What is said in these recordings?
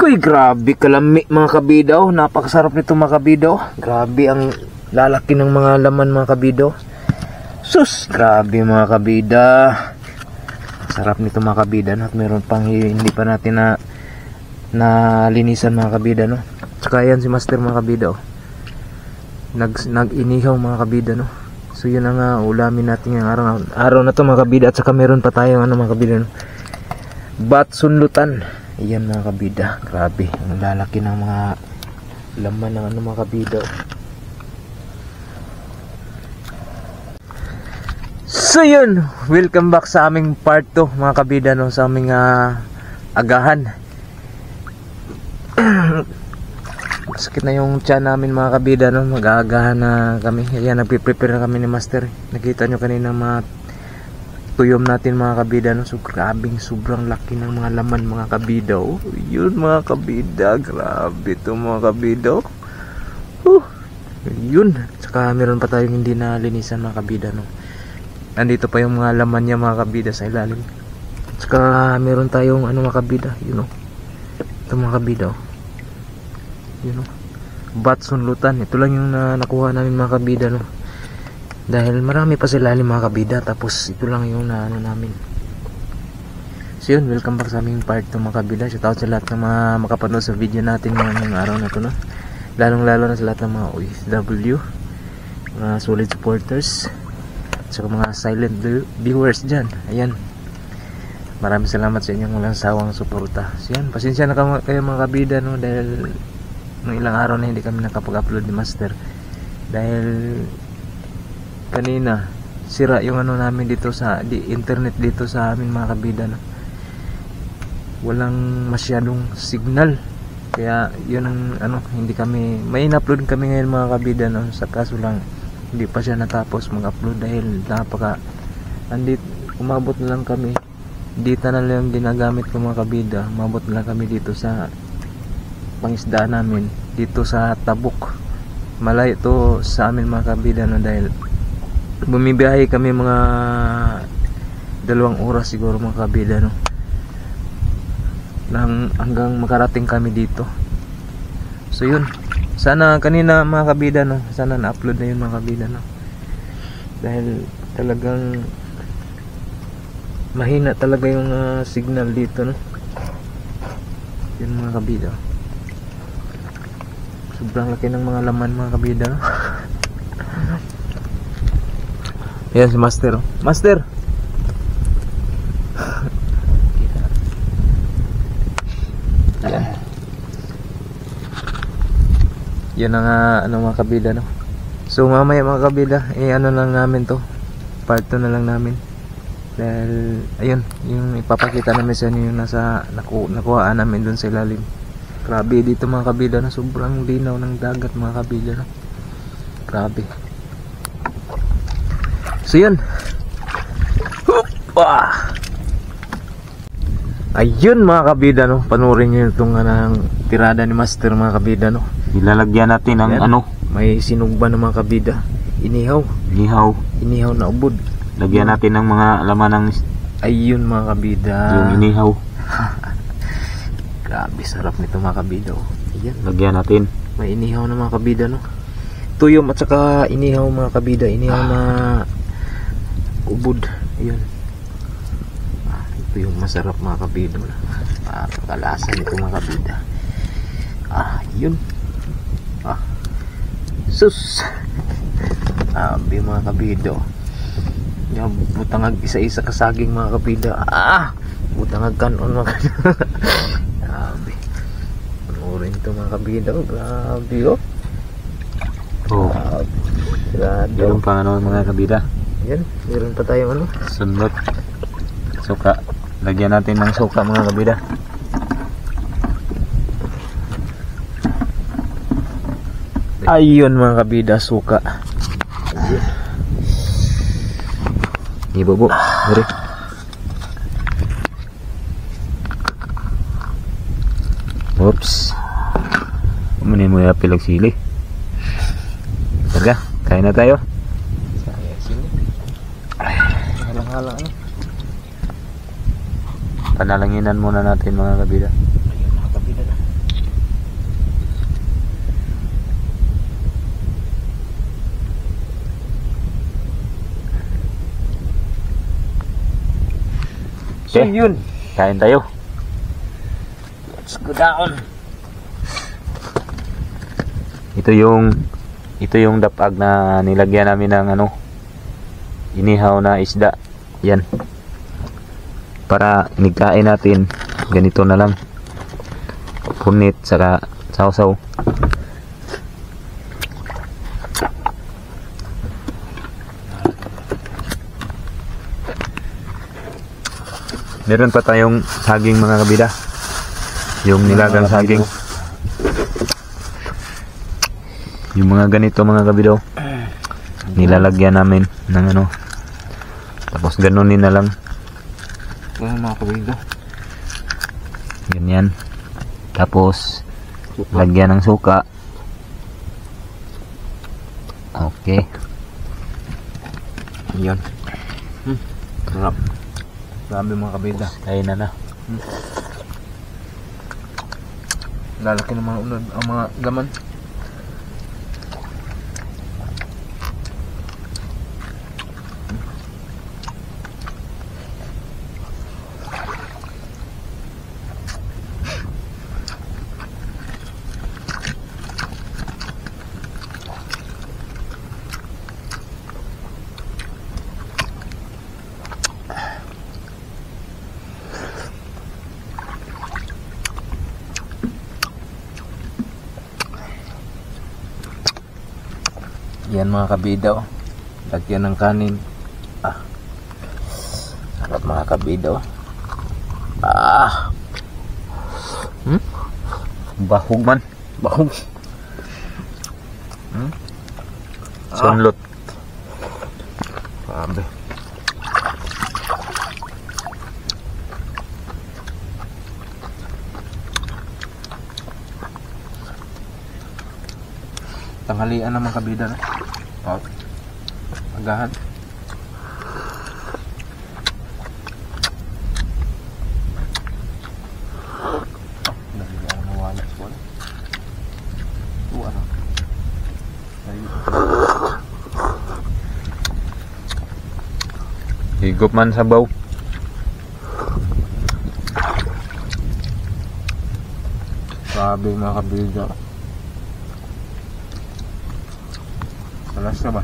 Uy, grabe kalami mga kabidaw. Napakasarap nito mga kabidaw. Grabe ang lalaki ng mga laman mga kabidaw. Sus, grabe mga kabida. Sarap nito mga kabida, no? At meron pang hindi pa natin na linisan mga kabida, no? Tsaka yan si Master mga kabida, oh. Nag-inihaw mga kabida, no? So yun ang ulamin natin yung araw na to mga kabida. At saka meron pa tayong mga kabida, no? Batsunlutan. Ayan mga kabida. Grabe, ang lalaki ng mga laman ng mga kabida, oh. So yun, welcome back sa aming part 2 mga kabida, no? Sa aming agahan. Sakit na yung tiyan namin mga kabida, no? Mag-aagahan na kami. Ayan, nagpiprepare na kami ni Master. Nakita nyo kanina mga tuyom natin mga kabida, no? So grabing sobrang laki ng mga laman mga kabida, oh. Yun mga kabida, grabe to mga kabida, oh. Yun, saka meron pa tayong hindi na linisan mga kabida, no? Nandito pa yung mga laman niya mga kabida sa ilalim. Saka meron tayong mga kabida, you know. Ito mga kabida, oh. You know, batsunlutan. Ito lang yung nakuha namin mga kabida, no. Dahil marami pa sa ilalim mga kabida. Tapos ito lang yung namin. So yun, welcome back sa aming part 2 mga kabida. Shoutout sa lahat ng mga makapanood sa video natin ngayong araw na to, no. Lalong lalo na sa lahat ng mga OFW, mga solid supporters, saka mga silent viewers dyan. Ayan, maraming salamat sa inyong walang sawang suporta. So yan, pasensya na kayo mga kabida, no, dahil nung ilang araw na hindi kami nakapag-upload ni Master. Dahil kanina sira yung namin dito sa internet dito sa amin mga kabida, no. Walang masyadong signal. Kaya yun ang hindi kami may in-upload kami ngayon mga kabida, no. Sa kaso lang hindi pa siya natapos mag-upload dahil umabot na lang kami dito na lang ginagamit ko mga kabida. Umabot na lang kami dito sa pangisdaan namin dito sa Tabuk. Malayo to sa amin mga kabida, no, dahil bumibiyahe kami mga 2 oras siguro mga kabida, no, hanggang makarating kami dito. So yun, sana kanina mga kabida, no, sana na-upload na yun mga kabida, no, dahil talagang mahina talaga yung signal dito, no. Yun mga kabida, sobrang laki ng mga laman mga kabida, no. Yan si Master, oh. Master, yan ang mga kabida, no. So mamaya mga kabida, lang namin to, part 2 na lang namin. Dahil ayun, yung ipapakita namin sa inyo yung nasa nakuhaan namin dun sa ilalim. Grabe dito mga kabida, no. Sobrang linaw ng dagat mga kabida, no. Grabe. So yun, ayun mga kabida, no. Panurin nyo itong tirada ni Master mga kabida, no. Ilalagyan natin ng yan, may sinugban ng mga kabida. Inihaw na ubod. Lagyan natin ng mga laman ng ayun mga kabida, yung inihaw. Grabe sarap nito mga kabida, oh. Ayan, Lagyan natin. may inihaw na mga kabida, no. Tuyom at saka inihaw mga kabida. Inihaw na ubod. Ayun, ito yung masarap mga kabida, kalasa nito mga kabida. Yun. Sus, mga kabida, butangag isa-isa kasaging mga kabida. Butangag kanon mga kabida. Grabe, panurin ito mga kabida, oh. Grabe, oh. Grabe. Meron pang mga kabida. Yan, meron pa tayong Sunod, suka. Lagyan natin ng suka mga kabida. Ayun mga kabida, suka. Ibobo, dari. Oops. Muna mo yung pilag sili. Taga, kain na tayo. Halang-halang, Panalanginan muna natin mga kabida. Ayun mga kabida na. So Okay. yun. Kain tayo. Let's go down. Ito yung dapag na nilagyan namin ng inihaw na isda. Yan. Para nigkain natin, ganito na lang. Punit saka sausaw. Meron pa tayong saging mga kabida. Yung nilagang saging. Yung mga ganito mga kabidaw. Nilalagyan namin ng Tapos ganunin na lang. Ayan mga kabida. Ganyan. Tapos lagyan ng suka. Okay. Yan. Sarap. Grabe mga kabida. Kain na. Lalaki ng mga unod ang mga laman. Yan mga kabida, oh. Lagyan ng kanin. Sarap mga kabida, oh. Bahog man. Bahog. Sunlot. Grabe. Tanghalian naman kabida, no? Agahan. Nagigyan ang mawala ko. Ito Higop man sabaw. Grabe mga kabida. Alas na ba?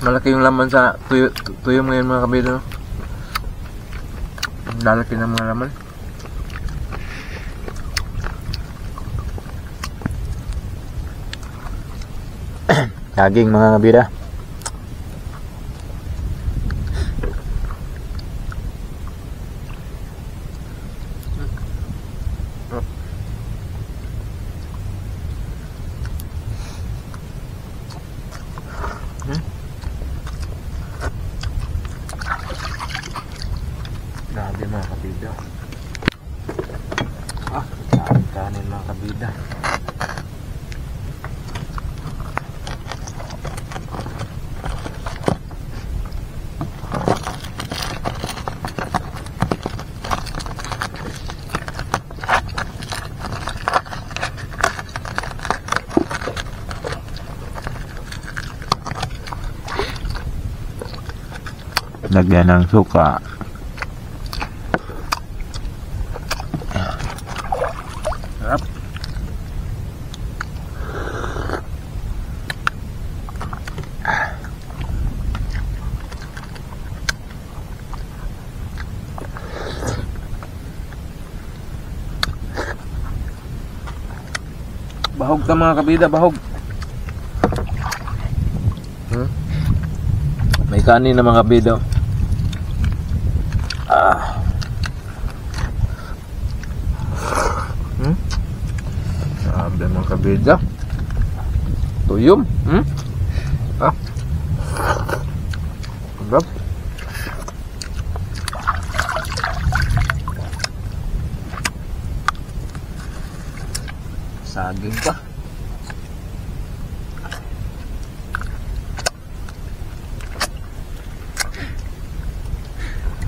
Malaki yung laman sa tuyo ngayon mga kabida, no? Lalaki ng mga laman. Saging mga kabida. Grabe mga kabida. Kanin mga kabida. Lagyan ng suka. Sarap. Bahog ta mga kabida, bahog. May kanin na mga kabida. Sabi mga kabida. Tuyom. Sarap. Saging pa.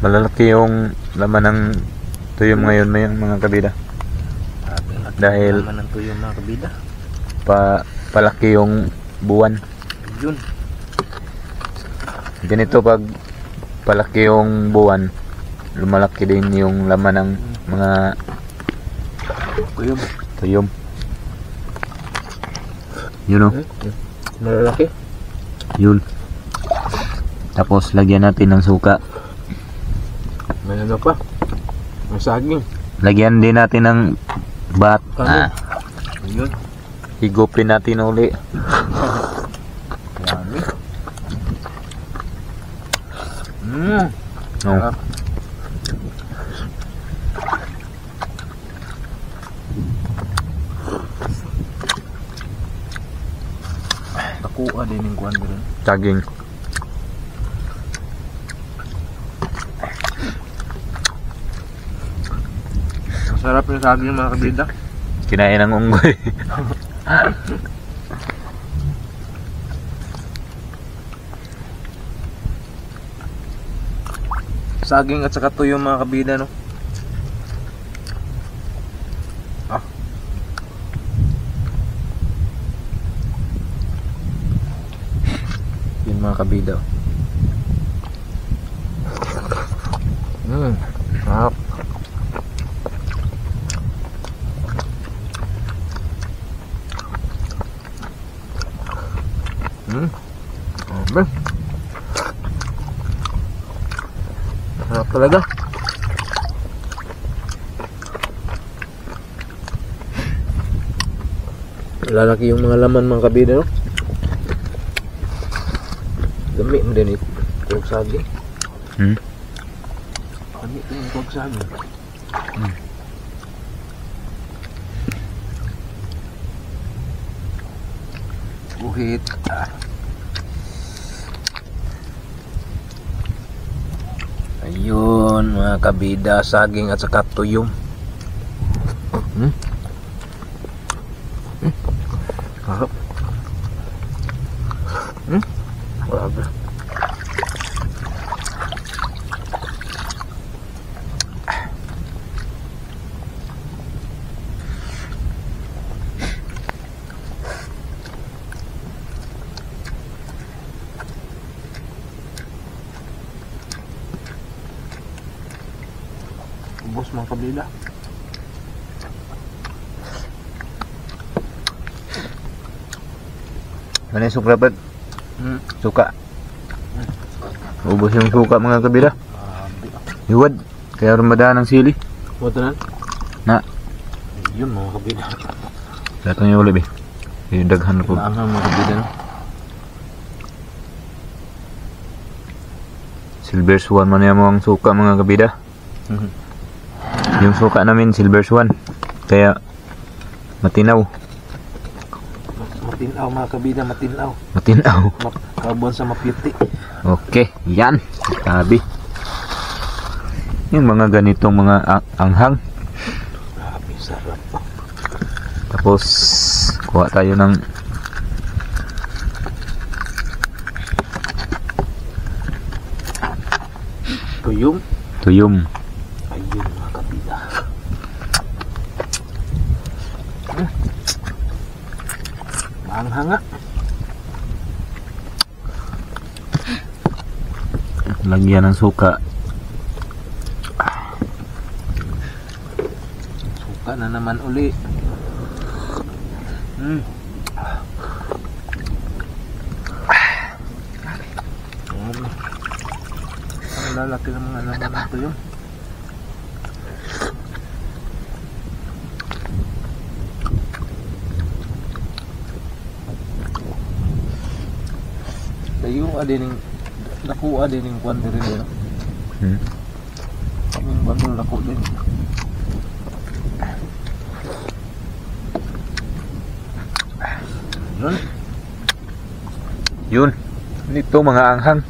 Malalaki yung laman ng tuyom ngayon mga kabida. Dahil naman ng tuyom mga kabida. palaki yung buwan. Yun. Ganito pag palaki yung buwan, lumalaki din yung laman ng mga Tuyom. tuyom. Yun o. Malalaki. Yun. Tapos lagyan natin ng suka. May ano pa? May saging. Lagyan din natin ng bat. Kanin. Yun. Higupin natin uli. Yummy. No. Sarap. Nakuha din yung kuwan rin. Saging. Masarap yung saging mga kabida. Kinain ng unggoy. Saging at saka tuyo mga kabida, no? Ah. Yun mga kabida. Sarap. Okay. Sarap talaga. Lalaki yung mga laman mga kabida, no? Dami mo din ito. Kuwag saging. Dami ito yung kuwag saging. Buhit. Ayun mga kabida, saging at saka tuyom. Harap. Grabe. Ubos mga kabila. Ano yung suka, Brad? Suka. Ubos yung suka mga kabila. Iwad. Kaya ramadaan ng sili. Wala na? Na. Yun mga kabila. Lahat ng ulib eh. Yung daghan ko. Naanghang mga kabila, no? Silver Swan man yung mga suka mga kabida. Yung suka namin Silver Swan. Kaya matinaw. Matinaw mga kabida, matinaw. Matinaw. Carbon sa mapiti. Okay, yan. Sabi. Yung mga ganitong mga anghang. Grabe, sarap. Tapos kuha tayo ng Tuyom. tuyom. Ayun mga kabida. Maanghang nga. Lagyan ng suka. Suka na naman uli. Ang lalaki ng mga naman ito yun. Dayo adin nakuha din yung kwan din rin. Yung bandol nakuha din. Yun. Yun. Ito mga anghang.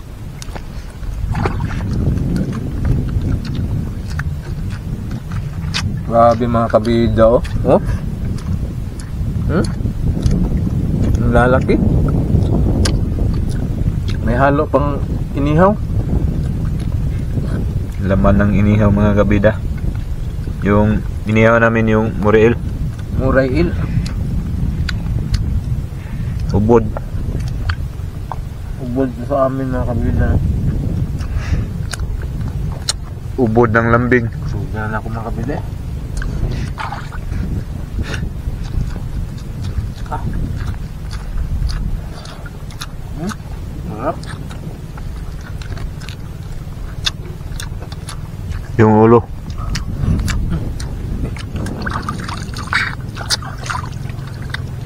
Grabe mga kabida, oh. Oh? Ang lalaki. May halo pang inihaw. Laman ng inihaw mga kabida. Yung inihaw namin yung Muriel. Murayil. Ubod. Ubod sa amin mga kabida. Ubod ng lambing. Suga na ako mga kabida. Sarap. Yung ulo.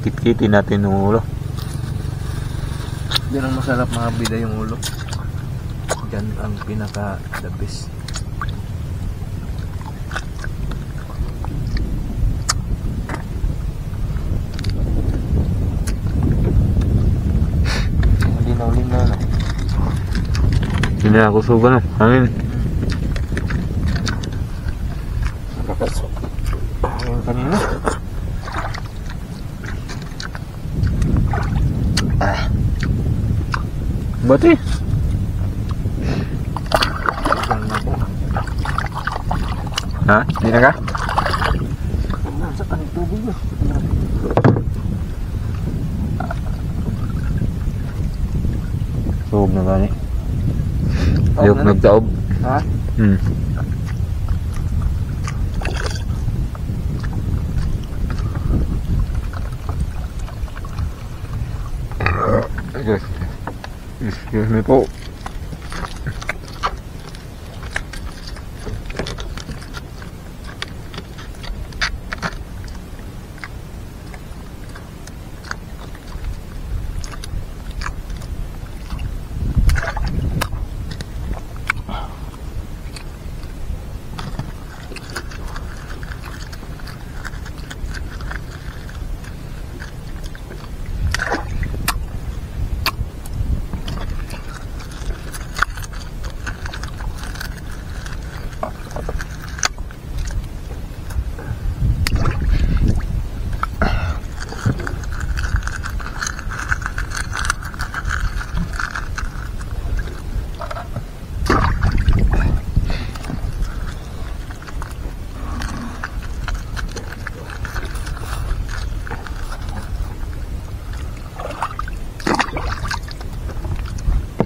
Kit-kitin natin yung ulo. Yan ang masarap mga kabida, yung ulo. Yan ang pinaka the best. Linaw-linaw na. Hindi na ako suga no. Hangin. Nakakasok. Hangin kanina. Bati. Yan na po. Ha? Hindi na ka? Nasa kanil tubig na. Suog na gani. Ayok nagtaob. Ha? Hmm. Excuse me po.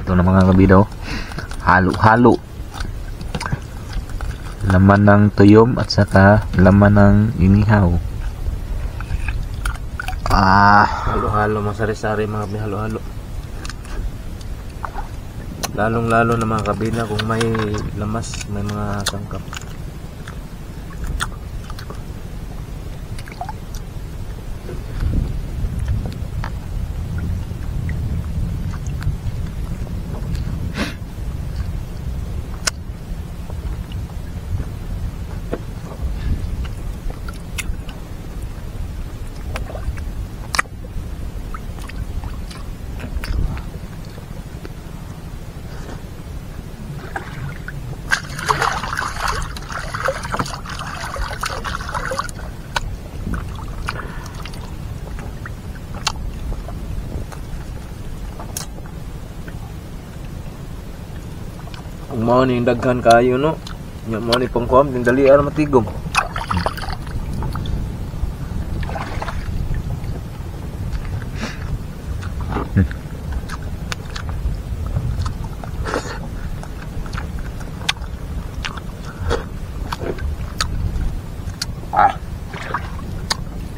Ito na mga kabidaw, halo-halo, laman ng tuyom at saka laman ng inihaw. Halo-halo, masari-sari mga halo-halo. Lalong-lalo na mga kabila kung may lamas, may mga sangkap. Kung mao ning daghan kayo no, nya mao ni pangkuam din dali ara matigom.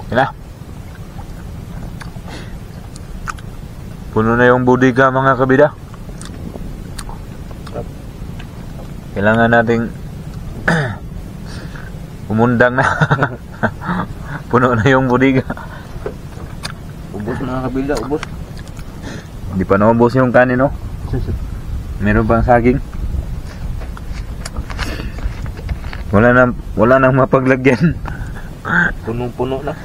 Yan na. Puno na yung budiga mga kabida. Kailangan nating umundang na. Puno na yung budiga. Ubos mga kabila, ubos. Hindi pa naubos yung kanin no? Meron pang saging. Wala nang mapaglagyan. Punong-puno na.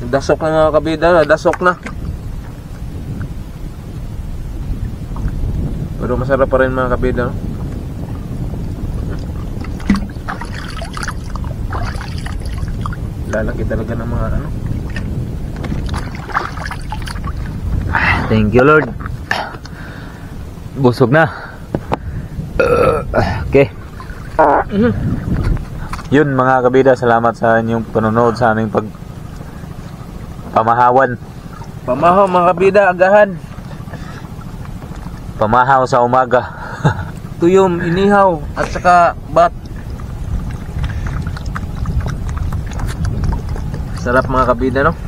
Dasok na mga kabida, dasok na. Pero masarap pa rin mga kabida no? Lalaki talaga ng mga ano. Thank you Lord. Busog na. Okay. Yun mga kabida, salamat sa inyong panonood sa aming pamahawan. Pamahaw mga kabida, agahan. Pamahaw sa umaga. Tuyom, inihaw, at saka bat. Sarap mga kabida, no?